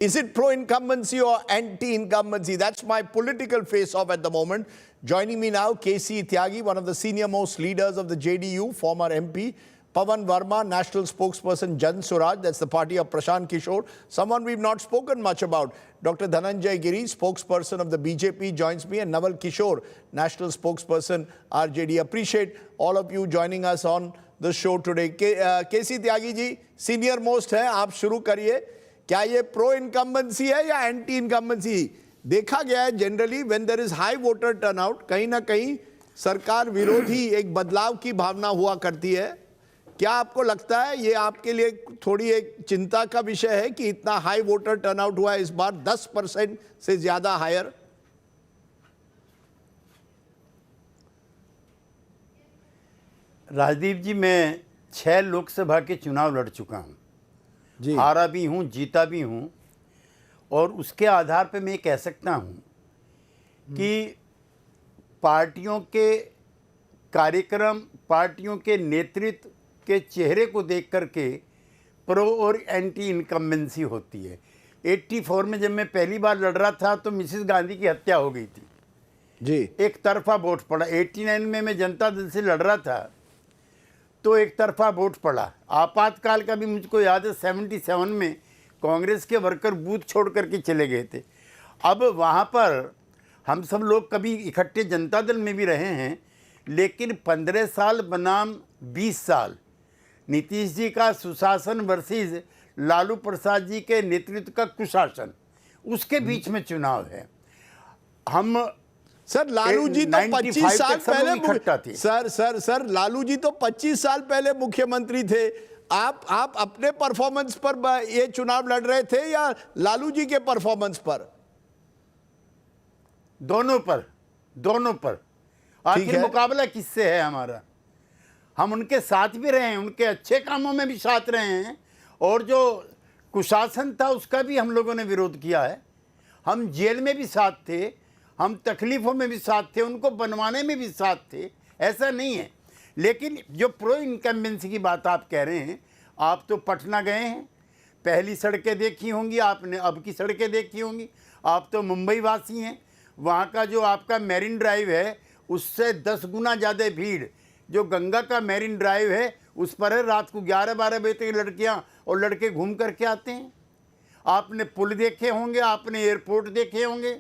Is it pro-incumbency or anti-incumbency? That's my political face-off at the moment. Joining me now, KC Tyagi, one of the senior-most leaders of the JDU, former MP. Pawan Verma, national spokesperson, Jan Suraj, that's the party of Prashant Kishore. Someone we've not spoken much about. Dr. Dhananjay Giri, spokesperson of the BJP, joins me. And Naval Kishore, national spokesperson, RJD. Appreciate all of you joining us on the show today. KC Tyagi ji, senior-most hai, aap shuru kariye. क्या ये pro incumbency है या anti incumbency? देखा गया है generally when there is high voter turnout, कहीं ना कहीं सरकार विरोधी एक बदलाव की भावना हुआ करती है। क्या आपको लगता है ये आपके लिए थोड़ी एक चिंता का विषय है कि इतना हाई वोटर टर्नआउट हुआ है इस बार, 10% से ज्यादा हायर? राजदीप जी, मैं 6 लोकसभा के चुनाव लड़ चुका हूँ, हारा भी हूँ, जीता भी हूँ, और उसके आधार पे मैं कह सकता हूँ कि पार्टियों के कार्यक्रम, पार्टियों के नेतृत्व के चेहरे को देख करके प्रो और एंटी इनकम्बेंसी होती है। 84 में जब मैं पहली बार लड़ रहा था तो मिसेस गांधी की हत्या हो गई थी जी, एक तरफा वोट पड़ा। 89 में मैं जनता दल से लड़ रहा था तो एक तरफा वोट पड़ा। आपातकाल का भी मुझको याद है, 77 में कांग्रेस के वर्कर बूथ छोड़ करके चले गए थे। अब वहाँ पर हम सब लोग कभी इकट्ठे जनता दल में भी रहे हैं, लेकिन 15 साल बनाम 20 साल नीतीश जी का सुशासन वर्सेस लालू प्रसाद जी के नेतृत्व का कुशासन, उसके बीच में चुनाव है। हम सर लालू जी तो 25 साल पहले सर लालू जी तो 25 साल पहले मुख्यमंत्री थे। आप अपने परफॉर्मेंस पर ये चुनाव लड़ रहे थे या लालू जी के परफॉर्मेंस पर? दोनों पर। आखिर मुकाबला किससे है हमारा? हम उनके साथ भी रहे हैं, उनके अच्छे कामों में भी साथ रहे हैं, और जो कुशासन था उसका भी हम लोगों ने विरोध किया है। हम जेल में भी साथ थे, हम तकलीफ़ों में भी साथ थे, उनको बनवाने में भी साथ थे, ऐसा नहीं है। लेकिन जो प्रो इनकम्बेंसी की बात आप कह रहे हैं, आप तो पटना गए हैं, पहली सड़कें देखी होंगी आपने, अब की सड़कें देखी होंगी। आप तो मुंबई वासी हैं, वहाँ का जो आपका मैरिन ड्राइव है उससे 10 गुना ज़्यादा भीड़ जो गंगा का मैरिन ड्राइव है उस पर है। रात को 11-12 बजे तक लड़कियाँ और लड़के घूम करके आते हैं। आपने पुल देखे होंगे, आपने एयरपोर्ट देखे होंगे,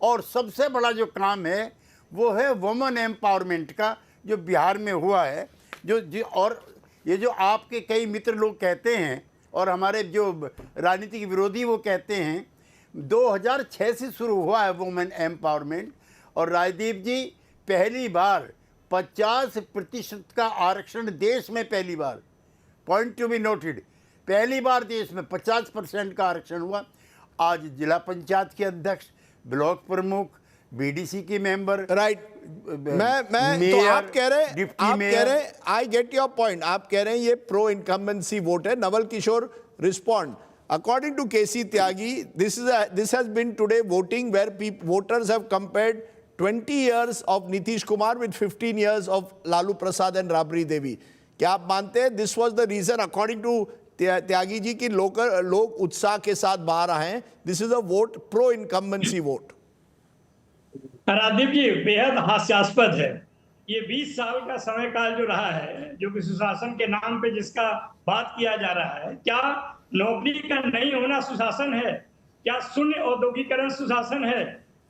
और सबसे बड़ा जो काम है वो है वुमेन एम्पावरमेंट का, जो बिहार में हुआ है। और ये जो आपके कई मित्र लोग कहते हैं और हमारे जो राजनीतिक विरोधी वो कहते हैं, 2006 से शुरू हुआ है वुमेन एम्पावरमेंट। और राजदीप जी, पहली बार 50% का आरक्षण देश में, पहली बार, पॉइंट टू बी नोटेड, पहली बार देश में 50% का आरक्षण हुआ। आज जिला पंचायत के अध्यक्ष, ब्लॉक प्रमुख, बीडीसी के मेंबर, राइट। मैं तो आप कह रहे हैं आई गेट योर पॉइंट। आप कह रहे हैं ये प्रो इनकम्बेंसी वोट है। Naval Kishore respond. According to KC Tyagi, this has been today voting where voters have compared 20 years of Nitish Kumar with 15 years of Lalu Prasad and Rabri Devi. क्या आप मानते हैं this was the reason according to Tyagi ji की लोग उत्साह के साथ बाहर आए हैं? This is a vote pro incumbency vote. Rajdeep जी, बेहद हास्यास्पद है। ये 20 साल का समय काल जो रहा है, जो कि सुशासन के नाम पे जिसका बात किया जा रहा है, क्या नौकरी का नहीं होना सुशासन है? क्या शून्य औद्योगिकरण सुशासन है?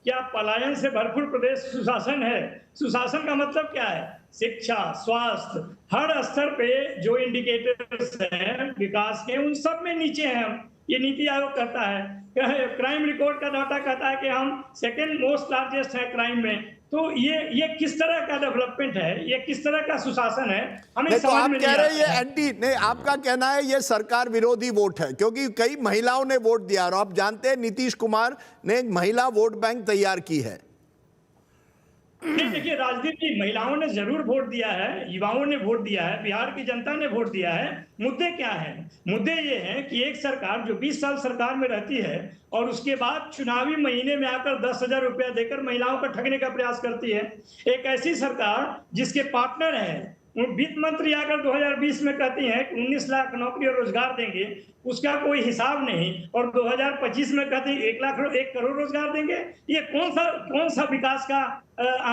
क्या पलायन से भरपूर प्रदेश सुशासन है? सुशासन का मतलब क्या है? शिक्षा, स्वास्थ्य, हर स्तर पे जो इंडिकेटर्स हैं विकास के, उन सब में नीचे हैं हम। ये नीति आयोग कहता है, क्राइम रिकॉर्ड का डाटा कहता है कि हम सेकेंड मोस्ट लार्जेस्ट है क्राइम में। तो ये किस तरह का डेवलपमेंट है? ये किस तरह का सुशासन है? हमें तो आप कह रहे हैं ये एंटी नहीं, आपका कहना है ये सरकार विरोधी वोट है क्योंकि कई महिलाओं ने वोट दिया, और आप जानते हैं नीतीश कुमार ने एक महिला वोट बैंक तैयार की है। नहीं, देखिए राजदीप जी, महिलाओं ने जरूर वोट दिया है, युवाओं ने वोट दिया है, बिहार की जनता ने वोट दिया है। मुद्दे क्या हैं? मुद्दे ये हैं कि एक सरकार जो 20 साल सरकार में रहती है और उसके बाद चुनावी महीने में आकर 10,000 रुपया देकर महिलाओं को ठगने का प्रयास करती है। एक ऐसी सरकार जिसके पार्टनर हैं वित्त मंत्री आकर 2020 में कहती हैं कि 19 लाख नौकरी और रोजगार देंगे, उसका कोई हिसाब नहीं, और 2025 में कहते हैं 1 करोड़ रोजगार देंगे। ये कौन सा विकास का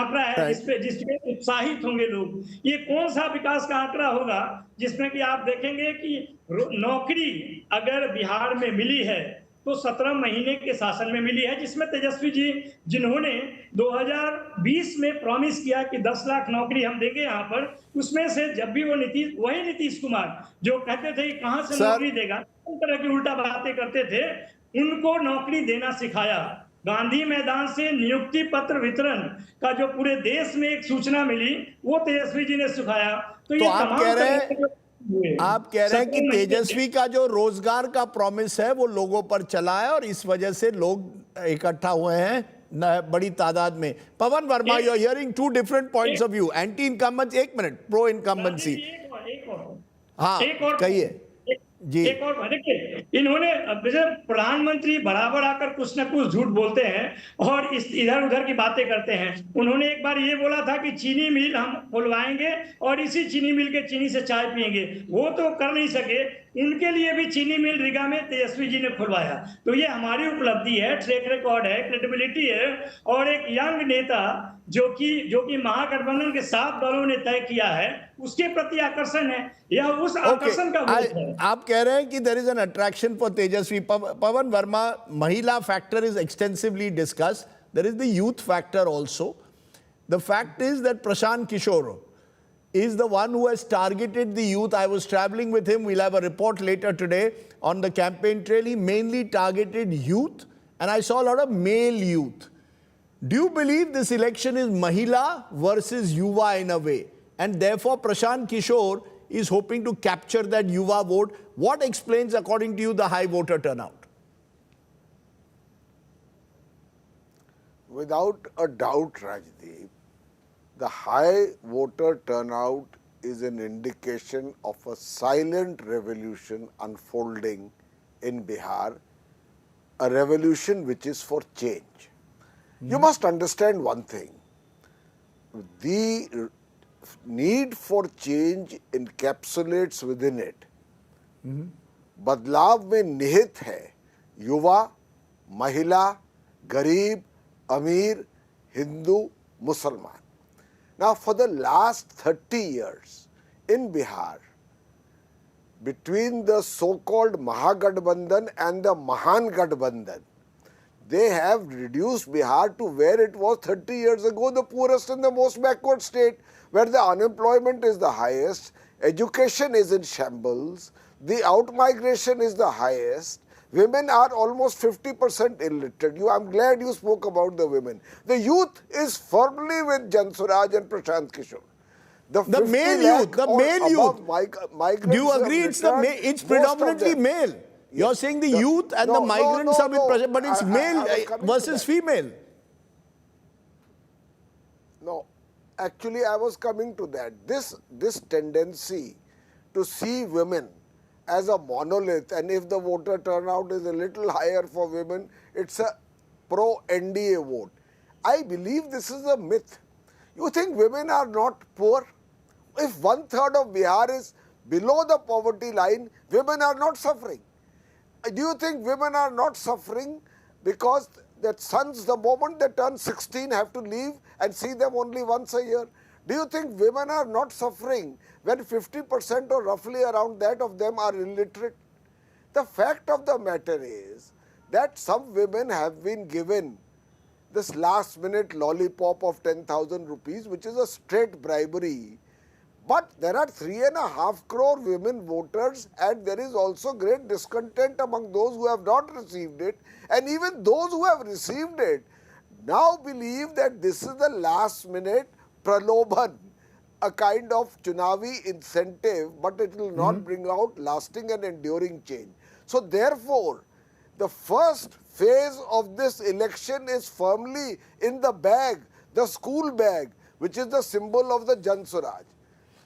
आंकड़ा है जिसपे उत्साहित होंगे लोग? ये कौन सा विकास का आंकड़ा होगा जिसमें कि आप देखेंगे कि नौकरी अगर बिहार में मिली है तो 17 महीने के शासन में मिली है, जिसमें तेजस्वी जी जिन्होंने 2020 में प्रॉमिस किया कि 10 लाख नौकरी हम देंगे यहाँ पर, उसमें से जब भी वही नीतीश कुमार जो कहते थे कि कहां से नौकरी देगा, उन तरह की उल्टा बातें करते थे, उनको नौकरी देना सिखाया। गांधी मैदान से नियुक्ति पत्र वितरण का जो पूरे देश में एक सूचना मिली, वो तेजस्वी जी ने सिखाया। तो ये आप तमाम कह रहे हैं हुए। आप कह रहे हैं कि तेजस्वी का जो रोजगार का प्रॉमिस है वो लोगों पर चला है और इस वजह से लोग इकट्ठा हुए हैं बड़ी तादाद में। Pawan Varma, you are hearing two different points of view. Anti incumbency, एक मिनट, प्रो इनकम्बेंसी। हाँ, कहिए जी। एक और देखिए, इन्होंने प्रधानमंत्री बराबर आकर कुछ न कुछ झूठ बोलते हैं और इस इधर उधर की बातें करते हैं। उन्होंने एक बार ये बोला था कि चीनी मिल हम खुलवाएंगे और इसी चीनी मिल के चीनी से चाय पिएंगे, वो तो कर नहीं सके। उनके लिए भी चीनी मिल रीगा में तेजस्वी जी ने खुलवाया। तो ये हमारी उपलब्धि है, ट्रैक रिकॉर्ड है, क्रेडिबिलिटी है, और एक यंग नेता जो कि महागठबंधन के 7 दलों ने तय किया है, उसके प्रति आकर्षण है। यह उस आकर्षण का वोट है। आप कह रहे हैं कि there is an attraction for Tejashwi. Pawan Varma, महिला factor is extensively discussed, there is the youth factor also. The fact is that Prashant Kishor is the one who has targeted the youth. I was traveling with him. We'll have a report later today on the campaign trail. He mainly targeted youth, and I saw a lot of male youth. Do you believe this election is Mahila versus Yuva in a way? And therefore, Prashant Kishore is hoping to capture that Yuva vote. What explains, according to you, the high voter turnout? Without a doubt, Rajdeep, the high voter turnout is an indication of a silent revolution unfolding in Bihar, a revolution which is for change. You must understand one thing. The need for change encapsulates within it. बदलाव में निहित है युवा, महिला, गरीब, अमीर, हिंदू, मुसलमान. Now, for the last 30 years in Bihar, between the so-called Mahagathbandhan and the Mahan Gathbandhan, they have reduced Bihar to where it was 30 years ago, the poorest and the most backward state, where the unemployment is the highest, education is in shambles, the out-migration is the highest. Women are almost 50% illiterate. I'm glad you spoke about the women. The youth is firmly with Jan Suraj and Prashant Kishore. The male youth, the male youth. Do you agree it's predominantly male? You're saying the youth and the migrants are with Prashant, but it's male versus female. No, actually I was coming to that. This tendency to see women as a monolith, and if the voter turnout is a little higher for women, it's a pro-NDA vote. I believe this is a myth. You think women are not poor? If 1/3 of Bihar is below the poverty line, women are not suffering. Do you think women are not suffering because their sons, the moment they turn 16, have to leave and see them only once a year? Do you think women are not suffering when 50% or roughly around that of them are illiterate? The fact of the matter is that some women have been given this last minute lollipop of 10,000 rupees, which is a straight bribery. But there are 3.5 crore women voters, and there is also great discontent among those who have not received it. And even those who have received it now believe that this is the last minute pralobhan, a kind of Chunavi incentive, but it will not bring out lasting and enduring change. So therefore, the first phase of this election is firmly in the bag, the school bag, which is the symbol of the Jan Suraj.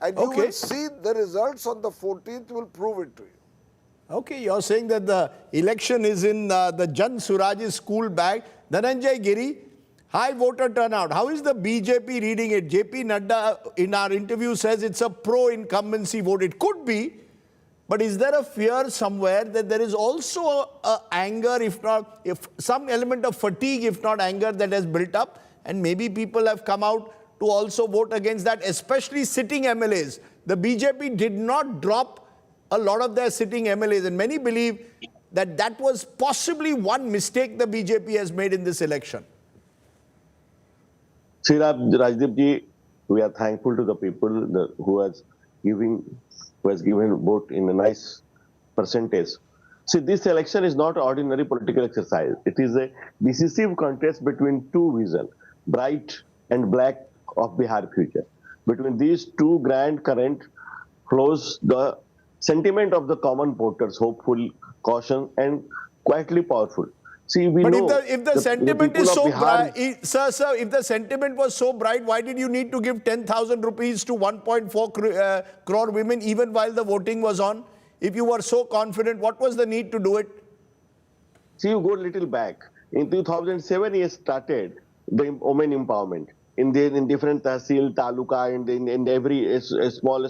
And you will see the results on the 14th will prove it to you. Okay, you're saying that the election is in the Jan Suraj's school bag. Dhananjay Giri, High voter turnout. How is the BJP reading it? JP Nadda in our interview says it's a pro-incumbency vote. It could be, but is there a fear somewhere that there is also a anger, if some element of fatigue, if not anger, that has built up, and maybe people have come out to also vote against that, especially sitting MLAs. The BJP did not drop a lot of their sitting MLAs, and many believe that that was possibly one mistake the BJP has made in this election. See, Rajdeep ji, we are thankful to the people who has given vote in a nice percentage. See, this election is not an ordinary political exercise. It is a decisive contest between two visions, bright and black of Bihar future. Between these two grand current flows the sentiment of the common voters, hopeful, caution, and quietly powerful. See, we But know if the sentiment people is of so Bihar- bright, sir, if the sentiment was so bright, why did you need to give 10,000 rupees to 1.4 crore women even while the voting was on? If you were so confident, what was the need to do it? See, you go a little back. In 2007, he started the women empowerment in different tahsil, taluka, in every small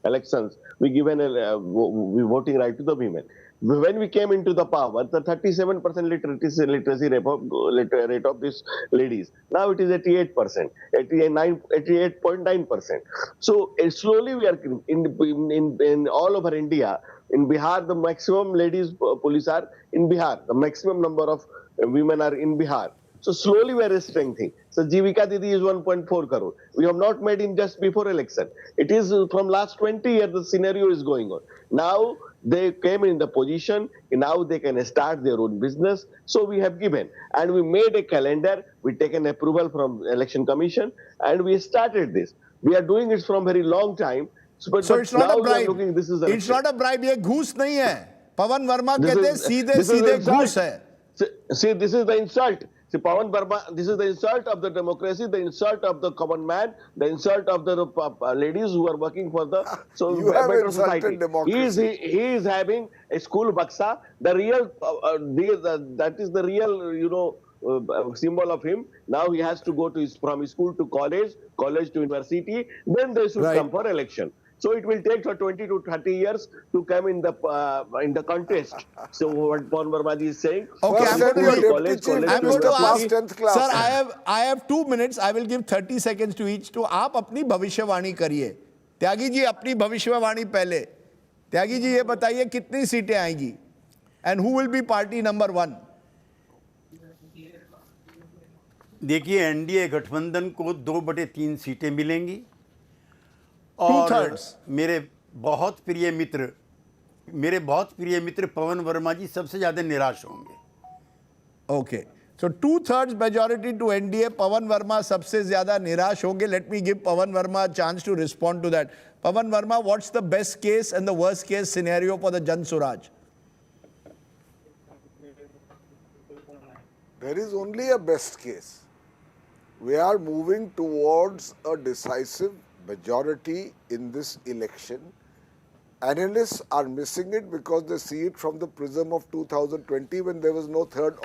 elections. We given we voting right to the women. When we came into the power, the 37% literacy rate of these ladies. Now it is 88%, 88.9%. So slowly we are in all over India. In Bihar, the maximum ladies police are in Bihar. The maximum number of women are in Bihar. So slowly we are strengthening. So Jivika Didi is 1.4 crore. We have not made in just before election. It is from last 20 years the scenario is going on. Now they came in the position, now they can start their own business. So we have given and we made a calendar. We taken approval from Election Commission and we started this. We are doing it from very long time. So it's not a bribe. This is It's not a bribe. ये घूस नहीं है. पवन वर्मा कहते हैं सीधे सीधे घूस है. See, this is the insult. See, Pawan Verma, this is the insult of the democracy, the insult of the common man, the insult of the ladies who are working for the You have better insulted society. democracy. He is having a school baksa. The real, that is the real, symbol of him. Now he has to go to from school to college, college to university. Then they should come for election. So it will take for 20 to 30 years to come in the contest. So what Pawan Verma ji is saying. Okay, First I'm send going your to, deputy chief I'm minister going to past ask, 10th class. sir, I have 2 minutes. I will give 30 seconds to each. तो आप अपनी भविष्यवाणी करिए. त्यागी जी अपनी भविष्यवाणी पहले. त्यागी जी ये बताइए कितनी सीटें आएंगी? And who will be party number 1? देखिए एनडीए गठबंधन को 2/3 सीटें मिलेंगी और 2/3 मेरे बहुत प्रिय मित्र पवन वर्मा जी सबसे ज्यादा निराश होंगे. Okay. So 2/3 majority to NDA. Pawan Verma सबसे ज्यादा निराश होंगे. Let me give Pawan Verma a chance to respond to that. Pawan Verma, what's the best case and the worst case scenario for the Jan Suraj? There is only a best case. We are moving towards a decisive majority in this election. Analysts are missing it because they see it from the prism of 2020 when there was no third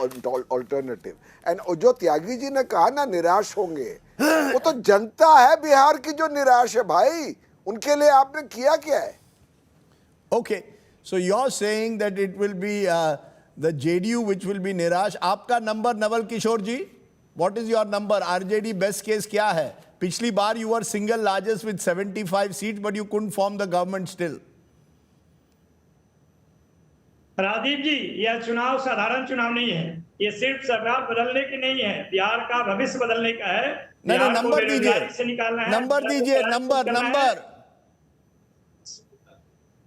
alternative. And जो त्यागी जी ने कहा ना निराश होंगे, वो तो जनता है बिहार की जो निराश है भाई. उनके लिए आपने किया क्या है? Okay. So you're saying that it will be the JDU which will be Nirash. आपका number Naval Kishore ji? What is your number? RJD best case क्या है? पिछली बार you were single largest with 75 seats but you couldn't form the government still. Rajiv जी, यह चुनाव साधारण चुनाव नहीं है. ये सिर्फ सरकार बदलने की नहीं है, बिहार का भविष्य बदलने का है. नहीं बिहार को नंबर दीजिए. बेरोजगारी से निकालना है. नंबर दीजिए. नंबर.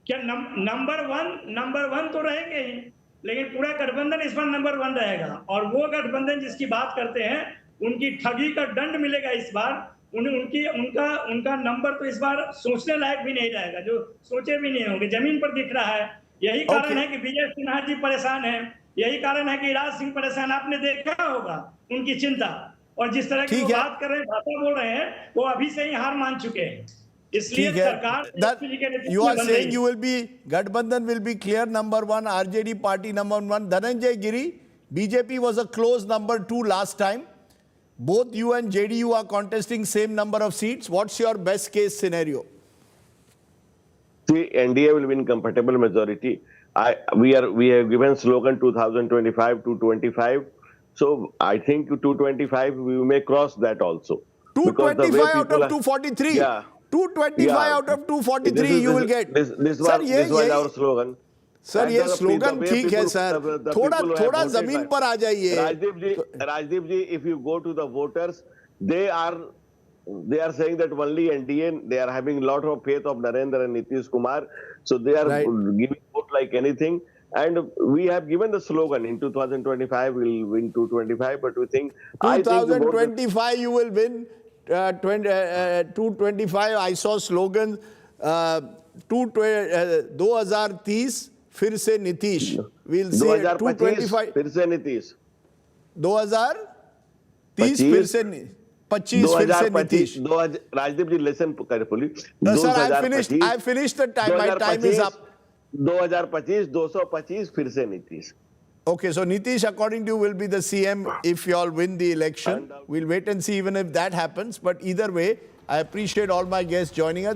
क्या नंबर वन तो रहेंगे ही, लेकिन पूरा गठबंधन इस बार नंबर 1 रहेगा. और वो गठबंधन जिसकी बात करते हैं उनकी ठगी का दंड मिलेगा इस बार. उनका नंबर तो इस बार सोचने लायक भी नहीं रहेगा, जो सोचे भी नहीं होंगे. जमीन पर दिख रहा है. यही कारण है कि विजय सिन्हा जी परेशान है. यही कारण है कि राज सिंह परेशान. आपने देखा होगा उनकी चिंता और जिस तरह की बात कर रहे हैं, भाषा बोल रहे हैं, वो अभी से ही हार मान चुके हैं. इसलिए सरकार you are saying you will be Gadbandhan will be clear number 1, RJD party number 1. Dhananjay Giri, BJP was a close number 2 last time. Both you and JDU are contesting same number of seats. What's your best case scenario? See, NDA will win comfortable majority. We have given slogan 2025 to 25. So I think 225 we may cross that also. Because the way 225 out people of 243. Yeah. 225 Yeah. out of 243 you will get. This Sir, was our slogan. Sir And ये the slogan way ठीक है people- sir the थोड़ा people who have थोड़ा voted जमीन by- पर आ जाइए Rajdeep ji, if you go to the voters, they are saying that only NDA, they are having a lot of faith of Narendra and Nitish Kumar, so they are Right. giving vote like anything. And we have given the slogan in 2025 we'll win 225, but we think I think the voters- 2025 you will win 225. I saw slogan 2030 फिर से Nitish. We'll see 2025 225 फिर से नीतीश 2030 फिर से 25 फिर से नीतीश. राजदीप जी listen carefully. No, sir, 2025 I finished the time. My time is up. 2025 225 फिर से Nitish. Okay, so Nitish, according to you, will be the CM if you all win the election. We'll wait and see even if that happens. But either way, I appreciate all my guests joining us.